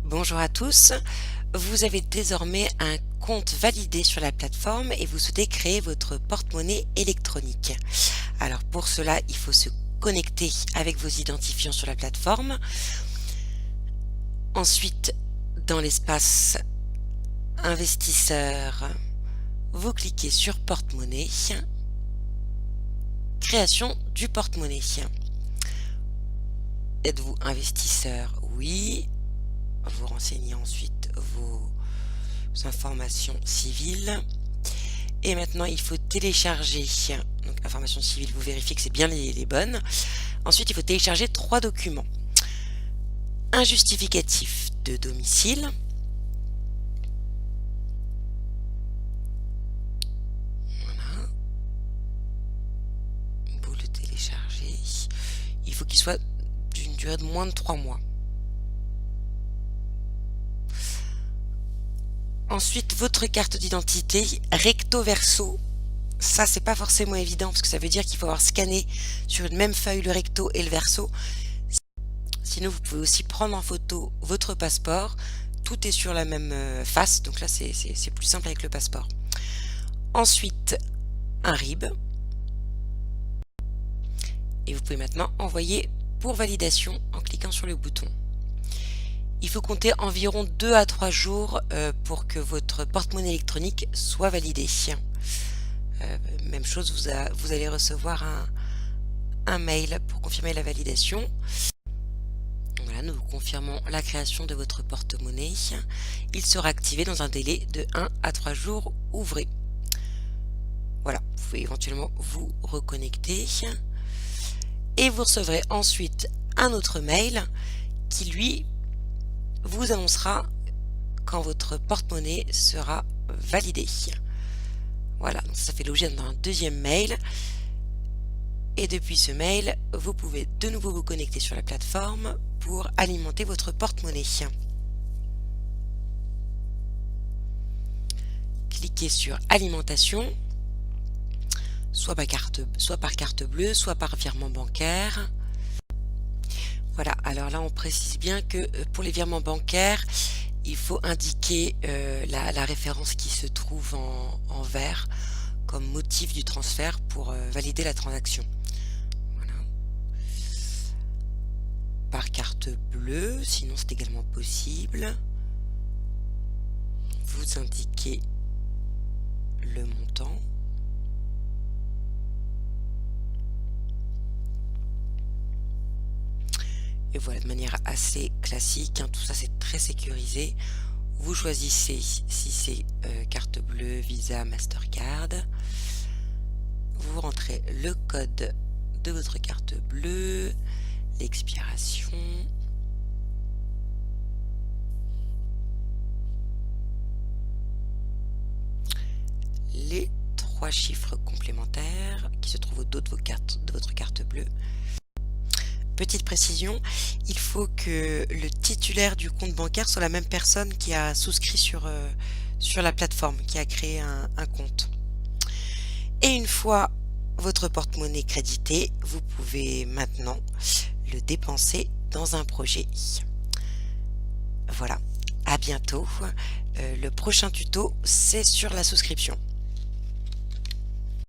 Bonjour à tous, vous avez désormais un compte validé sur la plateforme et vous souhaitez créer votre porte-monnaie électronique. Alors pour cela, il faut se connecter avec vos identifiants sur la plateforme. Ensuite, dans l'espace investisseur, vous cliquez sur porte-monnaie, création du porte-monnaie. Êtes-vous investisseur? Oui. Vous renseignez ensuite vos informations civiles. Et maintenant, il faut télécharger. Donc, informations civiles, vous vérifiez que c'est bien les bonnes. Ensuite, il faut télécharger 3 documents. Un justificatif de domicile. Voilà. Vous le téléchargez. Il faut qu'il soit d'une durée de moins de 3 mois. Ensuite, votre carte d'identité recto verso. Ça, c'est pas forcément évident parce que ça veut dire qu'il faut avoir scanné sur une même feuille le recto et le verso. Sinon, vous pouvez aussi prendre en photo votre passeport. Tout est sur la même face, donc là, c'est plus simple avec le passeport. Ensuite, un RIB. Et vous pouvez maintenant envoyer pour validation en cliquant sur le bouton. Il faut compter environ 2 à 3 jours pour que votre porte-monnaie électronique soit validée. Même chose, vous allez recevoir un mail pour confirmer la validation. Voilà, nous vous confirmons la création de votre porte-monnaie. Il sera activé dans un délai de 1 à 3 jours ouvrés. Voilà, vous pouvez éventuellement vous reconnecter. Et vous recevrez ensuite un autre mail qui, lui, vous annoncera quand votre porte-monnaie sera validée. Voilà, donc ça fait l'objet d'un deuxième mail. Et depuis ce mail, vous pouvez de nouveau vous connecter sur la plateforme pour alimenter votre porte-monnaie. Cliquez sur Alimentation, soit par carte bleue, soit par virement bancaire. Voilà, alors là on précise bien que pour les virements bancaires, il faut indiquer la référence qui se trouve en vert comme motif du transfert pour valider la transaction. Voilà. Par carte bleue, sinon c'est également possible. Vous indiquez le montant. Et voilà, de manière assez classique, hein, tout ça c'est très sécurisé. Vous choisissez si c'est carte bleue, Visa, Mastercard. Vous rentrez le code de votre carte bleue, l'expiration. Les 3 chiffres complémentaires qui se trouvent au dos de votre carte bleue. Petite précision, il faut que le titulaire du compte bancaire soit la même personne qui a souscrit sur la plateforme, qui a créé un compte. Et une fois votre porte-monnaie crédité, vous pouvez maintenant le dépenser dans un projet. Voilà, à bientôt. Le prochain tuto, c'est sur la souscription.